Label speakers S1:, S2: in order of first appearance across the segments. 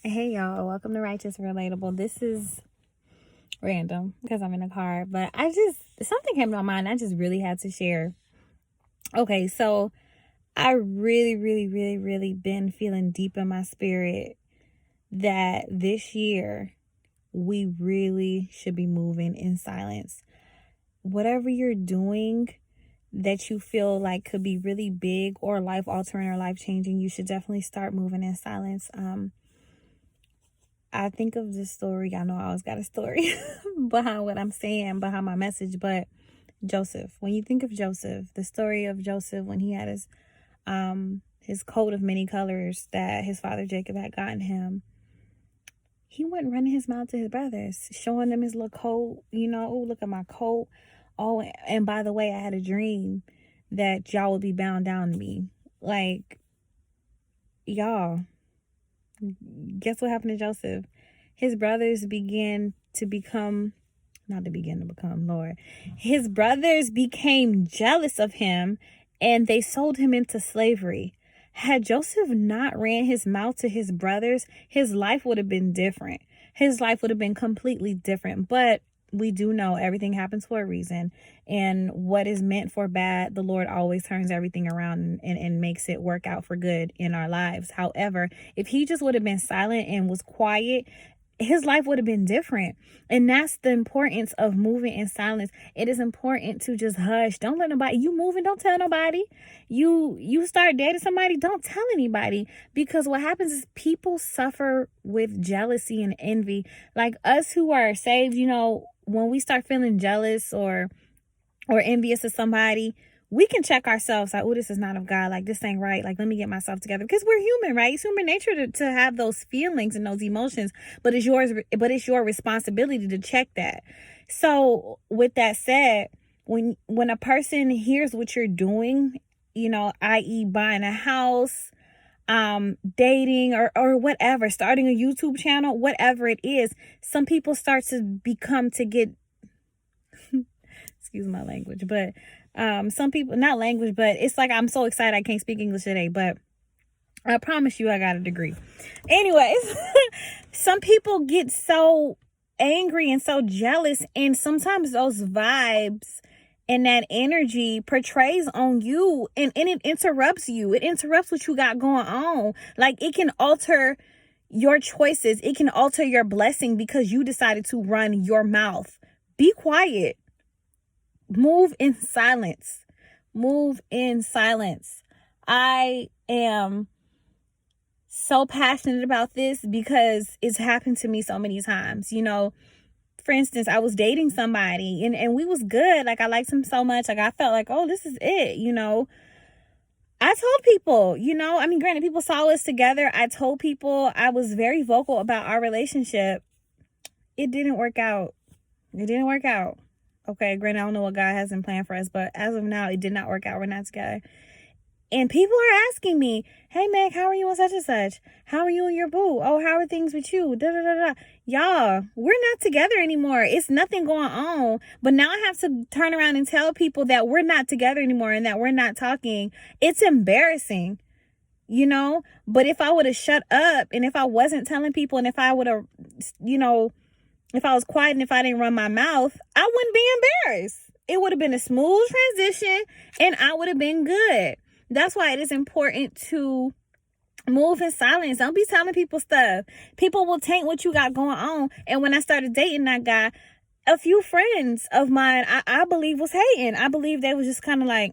S1: Hey y'all, welcome to Righteous Relatable. This is random because I'm in a car, but something came to my mind. I just really had to share. Okay, so I really been feeling deep in my spirit that this year we really should be moving in silence. Whatever you're doing that you feel like could be really big or life altering or life changing, you should definitely start moving in silence. I think of this story. I know I always got a story behind what I'm saying, behind my message, but Joseph. When you think of Joseph, the story of Joseph when he had his coat of many colors that his father Jacob had gotten him, he went running his mouth to his brothers, showing them his little coat. Oh, look at my coat. Oh, and by the way, I had a dream that y'all would be bound down to me. Like, y'all, guess what happened to Joseph? His brothers began to become, not to begin to become, Lord. His brothers became jealous of him and they sold him into slavery. Had Joseph not ran his mouth to his brothers, his life would have been different. His life would have been completely different. But we do know everything happens for a reason. And what is meant for bad, the Lord always turns everything around and makes it work out for good in our lives. However, if he just would have been silent and was quiet, his life would have been different. And that's the importance of moving in silence. It is important to just hush. Don't let nobody, you moving, don't tell nobody. You start dating somebody, don't tell anybody. Because what happens is people suffer with jealousy and envy. Like us who are saved, when we start feeling jealous or envious of somebody, we can check ourselves like, oh, this is not of God. Like, this ain't right. Like, let me get myself together. Because we're human, right? It's human nature to have those feelings and those emotions. But it's your responsibility to check that. So with that said, when a person hears what you're doing, i.e. buying a house, dating or whatever, starting a YouTube channel, whatever it is, some people start to get excuse my language, but some people, not language, but it's like I'm so excited I can't speak English today, but I promise you I got a degree. Anyways, some people get so angry and so jealous, and sometimes those vibes and that energy portrays on you and it interrupts you. It interrupts what you got going on. Like, it can alter your choices. It can alter your blessing because you decided to run your mouth. Be quiet. Move in silence. Move in silence. I am so passionate about this because it's happened to me so many times. For instance, I was dating somebody and we was good. Like, I liked him so much. Like, I felt like, oh, this is it. I told people, granted, people saw us together. I told people, I was very vocal about our relationship. It didn't work out. Okay, granted, I don't know what God has in plan for us, but as of now, it did not work out. We're not together. And people are asking me, hey, Meg, how are you on such and such? How are you and your boo? Oh, how are things with you? Da, da, da, da. Y'all, we're not together anymore. It's nothing going on. But now I have to turn around and tell people that we're not together anymore and that we're not talking. It's embarrassing, But if I would have shut up and if I wasn't telling people and if I would have, if I was quiet and if I didn't run my mouth, I wouldn't be embarrassed. It would have been a smooth transition and I would have been good. That's why it is important to move in silence. Don't be telling people stuff. People will taint what you got going on. And when I started dating that guy, a few friends of mine, I believe was hating. I believe they was just kind of like,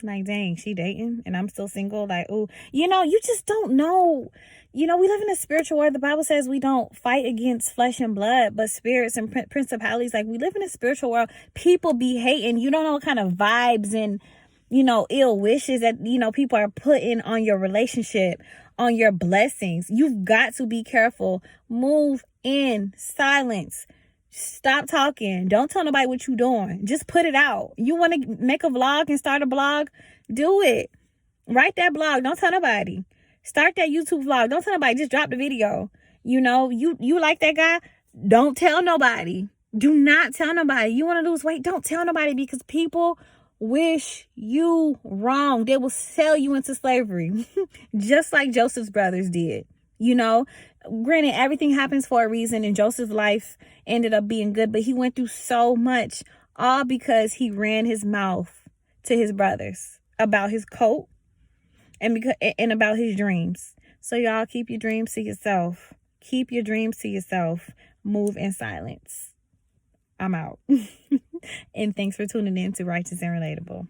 S1: like, dang, she dating and I'm still single. Like, ooh, you just don't know. We live in a spiritual world. The Bible says we don't fight against flesh and blood, but spirits and principalities. Like, we live in a spiritual world. People be hating. You don't know what kind of vibes and, ill wishes that, people are putting on your relationship, on your blessings. You've got to be careful. Move in silence. Stop talking. Don't tell nobody what you're doing. Just put it out. You want to make a vlog and start a blog? Do it. Write that blog. Don't tell nobody. Start that YouTube vlog. Don't tell nobody. Just drop the video. You like that guy? Don't tell nobody. Do not tell nobody. You want to lose weight? Don't tell nobody, because people wish you wrong. They will sell you into slavery just like Joseph's brothers did. You know, granted, everything happens for a reason, and Joseph's life ended up being good, but he went through so much, all because he ran his mouth to his brothers about his coat and about his dreams. So y'all, keep your dreams to yourself. Keep your dreams to yourself. Move in silence. I'm out. And thanks for tuning in to Righteous and Relatable.